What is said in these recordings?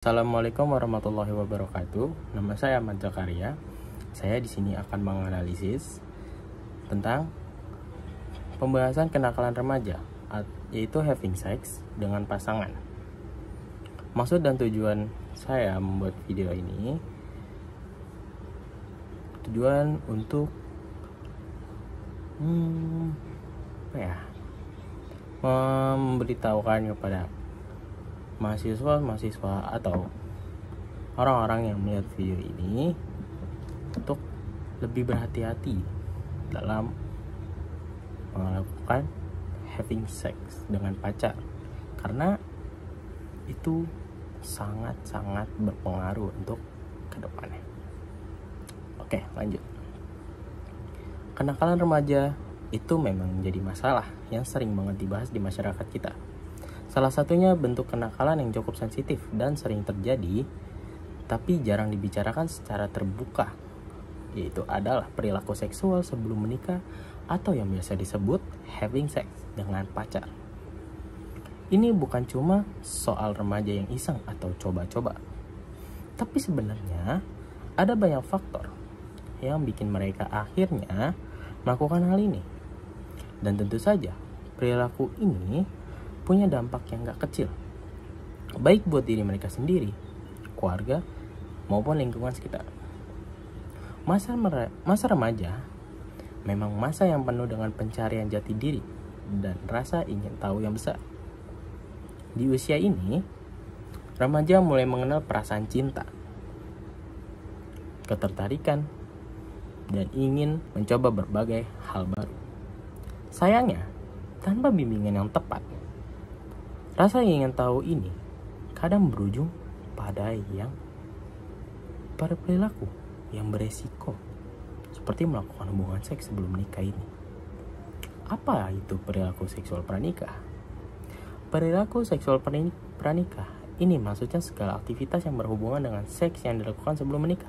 Assalamualaikum warahmatullahi wabarakatuh. Nama saya Ahmad Zakaria. Saya di sini akan menganalisis tentang pembahasan kenakalan remaja, yaitu having sex dengan pasangan. Maksud dan tujuan saya membuat video ini tujuan untuk memberitahukan kepada mahasiswa atau orang-orang yang melihat video ini untuk lebih berhati-hati dalam melakukan having sex dengan pacar, karena itu sangat-sangat berpengaruh untuk kedepannya. Oke, lanjut. Kenakalan remaja itu memang menjadi masalah yang sering banget dibahas di masyarakat kita. Salah satunya bentuk kenakalan yang cukup sensitif dan sering terjadi, tapi jarang dibicarakan secara terbuka, yaitu adalah perilaku seksual sebelum menikah atau yang biasa disebut having sex dengan pacar. Ini bukan cuma soal remaja yang iseng atau coba-coba, tapi sebenarnya ada banyak faktor yang bikin mereka akhirnya melakukan hal ini. Dan tentu saja perilaku ini punya dampak yang gak kecil, baik buat diri mereka sendiri, keluarga, maupun lingkungan sekitar. Masa remaja memang masa yang penuh dengan pencarian jati diri dan rasa ingin tahu yang besar. Di usia ini, remaja mulai mengenal perasaan cinta, ketertarikan, dan ingin mencoba berbagai hal baru. Sayangnya, tanpa bimbingan yang tepat, rasa ingin tahu ini kadang berujung pada perilaku yang beresiko, seperti melakukan hubungan seks sebelum menikah ini. Apa itu perilaku seksual pranikah? Perilaku seksual pranikah ini maksudnya segala aktivitas yang berhubungan dengan seks yang dilakukan sebelum menikah.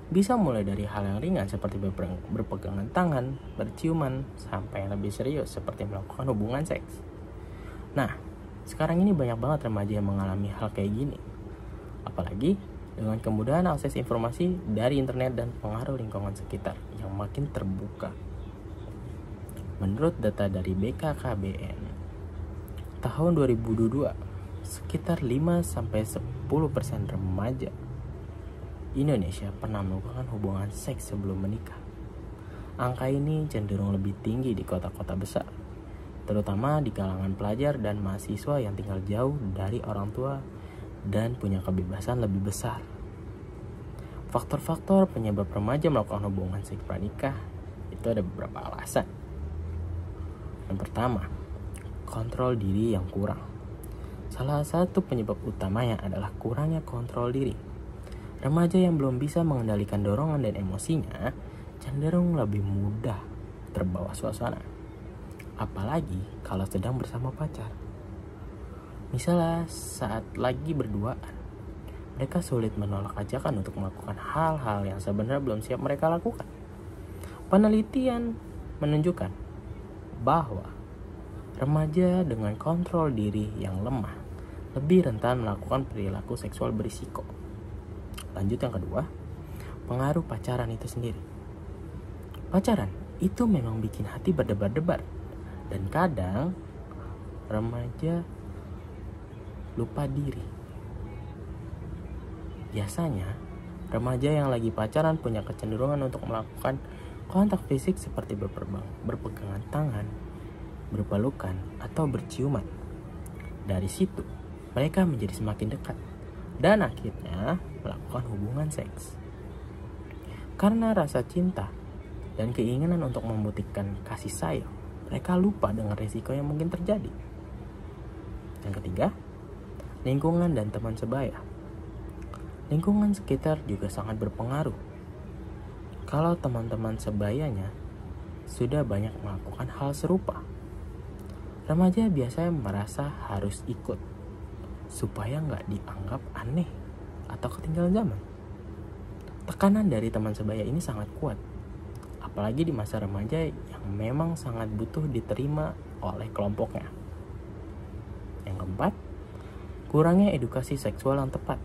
Bisa mulai dari hal yang ringan seperti berpegangan tangan, berciuman, sampai yang lebih serius seperti melakukan hubungan seks. Nah, sekarang ini banyak banget remaja yang mengalami hal kayak gini. Apalagi dengan kemudahan akses informasi dari internet dan pengaruh lingkungan sekitar yang makin terbuka. Menurut data dari BKKBN, tahun 2022, sekitar 5-10% remaja Indonesia pernah melakukan hubungan seks sebelum menikah. Angka ini cenderung lebih tinggi di kota-kota besar, terutama di kalangan pelajar dan mahasiswa yang tinggal jauh dari orang tua dan punya kebebasan lebih besar. Faktor-faktor penyebab remaja melakukan hubungan seks pranikah itu ada beberapa alasan. Yang pertama, kontrol diri yang kurang. Salah satu penyebab utamanya adalah kurangnya kontrol diri. Remaja yang belum bisa mengendalikan dorongan dan emosinya cenderung lebih mudah terbawa suasana, apalagi kalau sedang bersama pacar. Misalnya saat lagi berduaan, mereka sulit menolak ajakan untuk melakukan hal-hal yang sebenarnya belum siap mereka lakukan. Penelitian menunjukkan bahwa remaja dengan kontrol diri yang lemah lebih rentan melakukan perilaku seksual berisiko. Lanjut, yang kedua, pengaruh pacaran itu sendiri. Pacaran itu memang bikin hati berdebar-debar, dan kadang remaja lupa diri. Biasanya, remaja yang lagi pacaran punya kecenderungan untuk melakukan kontak fisik seperti berpegangan tangan, berpelukan, atau berciuman. Dari situ, mereka menjadi semakin dekat dan akhirnya melakukan hubungan seks. Karena rasa cinta dan keinginan untuk membuktikan kasih sayang, mereka lupa dengan risiko yang mungkin terjadi. Yang ketiga, lingkungan dan teman sebaya. Lingkungan sekitar juga sangat berpengaruh. Kalau teman-teman sebayanya sudah banyak melakukan hal serupa, remaja biasanya merasa harus ikut supaya nggak dianggap aneh atau ketinggalan zaman. Tekanan dari teman sebaya ini sangat kuat, apalagi di masa remaja yang memang sangat butuh diterima oleh kelompoknya. Yang keempat, Kurangnya edukasi seksual yang tepat.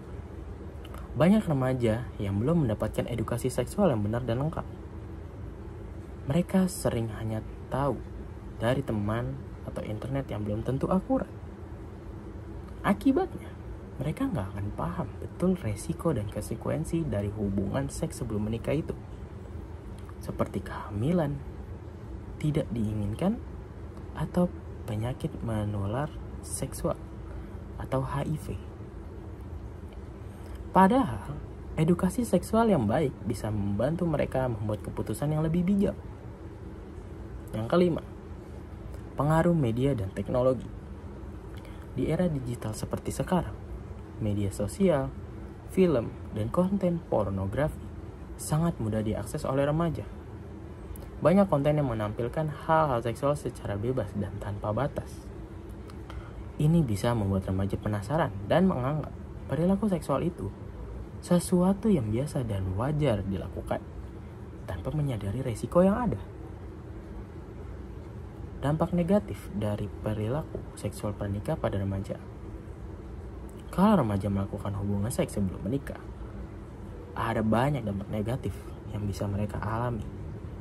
Banyak remaja yang belum mendapatkan edukasi seksual yang benar dan lengkap. Mereka sering hanya tahu dari teman atau internet yang belum tentu akurat. Akibatnya, mereka nggak akan paham betul resiko dan konsekuensi dari hubungan seks sebelum menikah itu. Seperti kehamilan, tidak diinginkan, atau penyakit menular seksual atau HIV. Padahal, edukasi seksual yang baik bisa membantu mereka membuat keputusan yang lebih bijak. Yang kelima, pengaruh media dan teknologi. Di era digital seperti sekarang, media sosial, film, dan konten pornografi sangat mudah diakses oleh remaja. Banyak konten yang menampilkan hal-hal seksual secara bebas dan tanpa batas. Ini bisa membuat remaja penasaran dan menganggap perilaku seksual itu sesuatu yang biasa dan wajar dilakukan tanpa menyadari resiko yang ada. Dampak negatif dari perilaku seksual pranikah pada remaja. Kalau remaja melakukan hubungan seks sebelum menikah, ada banyak dampak negatif yang bisa mereka alami,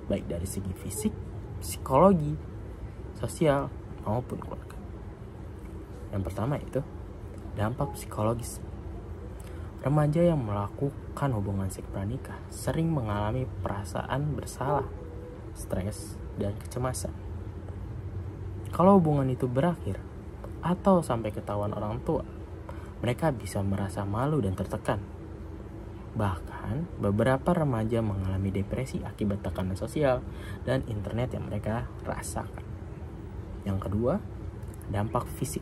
baik dari segi fisik, psikologi, sosial, maupun keluarga. Yang pertama itu dampak psikologis. Remaja yang melakukan hubungan seks pranikah sering mengalami perasaan bersalah, stres, dan kecemasan. Kalau hubungan itu berakhir atau sampai ketahuan orang tua, mereka bisa merasa malu dan tertekan. Bahkan, beberapa remaja mengalami depresi akibat tekanan sosial dan internet yang mereka rasakan. Yang kedua, dampak fisik.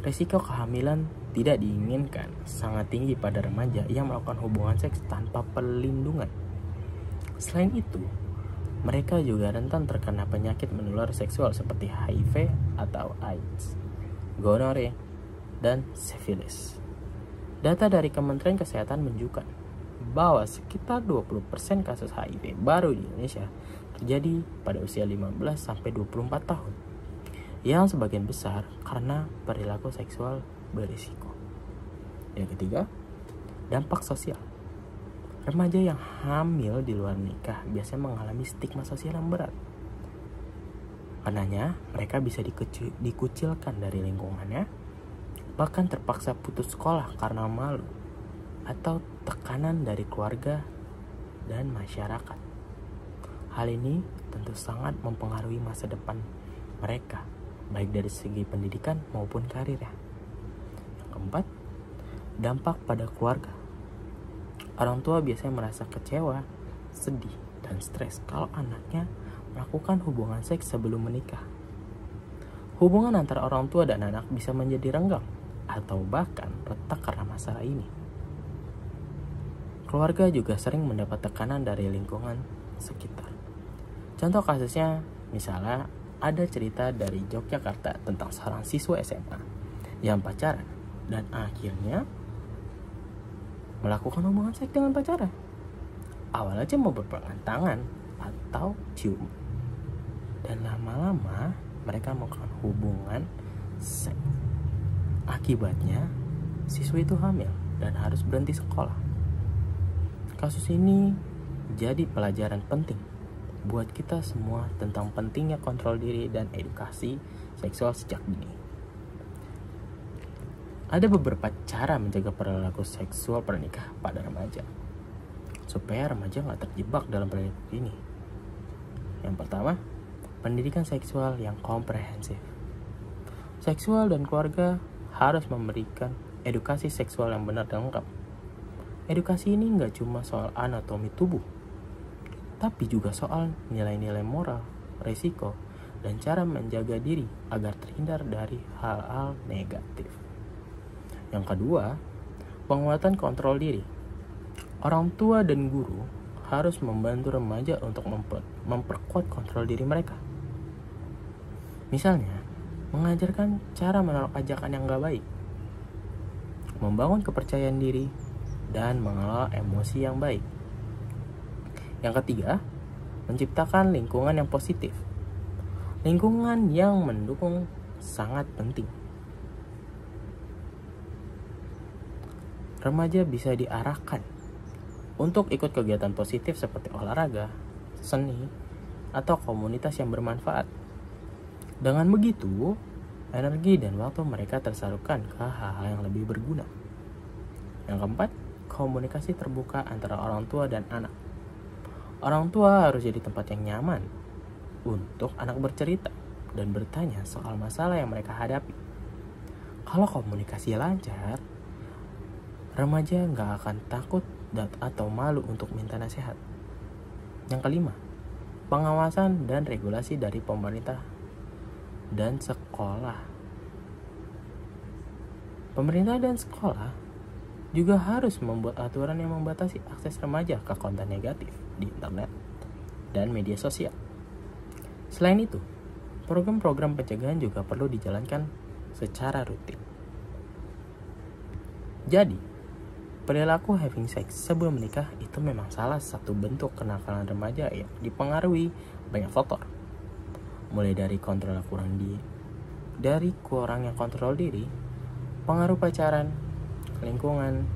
Risiko kehamilan tidak diinginkan sangat tinggi pada remaja yang melakukan hubungan seks tanpa perlindungan. Selain itu, mereka juga rentan terkena penyakit menular seksual seperti HIV atau AIDS, gonore, dan sifilis. Data dari Kementerian Kesehatan menunjukkan bahwa sekitar 20% kasus HIV baru di Indonesia terjadi pada usia 15-24 tahun, yang sebagian besar karena perilaku seksual berisiko. Yang ketiga, dampak sosial. Remaja yang hamil di luar nikah biasanya mengalami stigma sosial yang berat. Karenanya, mereka bisa dikucilkan dari lingkungannya, bahkan terpaksa putus sekolah karena malu atau tekanan dari keluarga dan masyarakat. Hal ini tentu sangat mempengaruhi masa depan mereka, baik dari segi pendidikan maupun karirnya. Yang keempat, dampak pada keluarga. Orang tua biasanya merasa kecewa, sedih, dan stres kalau anaknya melakukan hubungan seks sebelum menikah. Hubungan antara orang tua dan anak bisa menjadi renggang atau bahkan retak karena masalah ini. Keluarga juga sering mendapat tekanan dari lingkungan sekitar. Contoh kasusnya, misalnya ada cerita dari Yogyakarta tentang seorang siswa SMA yang pacaran dan akhirnya melakukan hubungan seks dengan pacarnya. Awalnya cuma berpegangan tangan atau cium, dan lama-lama mereka melakukan hubungan seks. Akibatnya siswa itu hamil dan harus berhenti sekolah. Kasus ini jadi pelajaran penting buat kita semua tentang pentingnya kontrol diri dan edukasi seksual sejak dini. Ada beberapa cara menjaga perilaku seksual pranikah pada remaja supaya remaja nggak terjebak dalam perilaku ini. Yang pertama, pendidikan seksual yang komprehensif. Seksual dan keluarga harus memberikan edukasi seksual yang benar dan lengkap. Edukasi ini nggak cuma soal anatomi tubuh, tapi juga soal nilai-nilai moral, risiko, dan cara menjaga diri agar terhindar dari hal-hal negatif. Yang kedua, penguatan kontrol diri. Orang tua dan guru harus membantu remaja untuk memperkuat kontrol diri mereka. Misalnya, mengajarkan cara menolak ajakan yang gak baik, membangun kepercayaan diri, dan mengelola emosi yang baik. Yang ketiga, menciptakan lingkungan yang positif. Lingkungan yang mendukung sangat penting. remaja bisa diarahkan untuk ikut kegiatan positif seperti olahraga, seni, atau komunitas yang bermanfaat. Dengan begitu, energi dan waktu mereka tersalurkan ke hal-hal yang lebih berguna. Yang keempat, komunikasi terbuka antara orang tua dan anak. Orang tua harus jadi tempat yang nyaman untuk anak bercerita dan bertanya soal masalah yang mereka hadapi. Kalau komunikasi lancar, remaja nggak akan takut atau malu untuk minta nasihat. Yang kelima, pengawasan dan regulasi dari pemerintah dan sekolah. Pemerintah dan sekolah juga harus membuat aturan yang membatasi akses remaja ke konten negatif di internet dan media sosial. Selain itu, program-program pencegahan juga perlu dijalankan secara rutin. Jadi, perilaku having sex sebelum menikah itu memang salah satu bentuk kenakalan remaja yang dipengaruhi banyak faktor. Mulai dari kurangnya kontrol diri, pengaruh pacaran, lingkungan,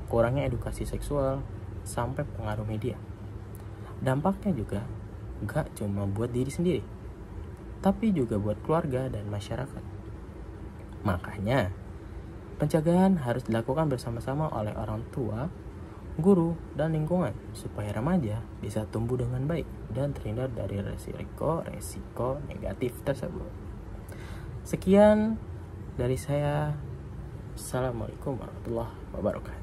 kurangnya edukasi seksual, sampai pengaruh media. Dampaknya juga gak cuma buat diri sendiri, tapi juga buat keluarga dan masyarakat. Makanya, pencegahan harus dilakukan bersama-sama oleh orang tua, guru, dan lingkungan supaya remaja bisa tumbuh dengan baik dan terhindar dari resiko negatif tersebut. Sekian dari saya. Assalamualaikum warahmatullahi wabarakatuh.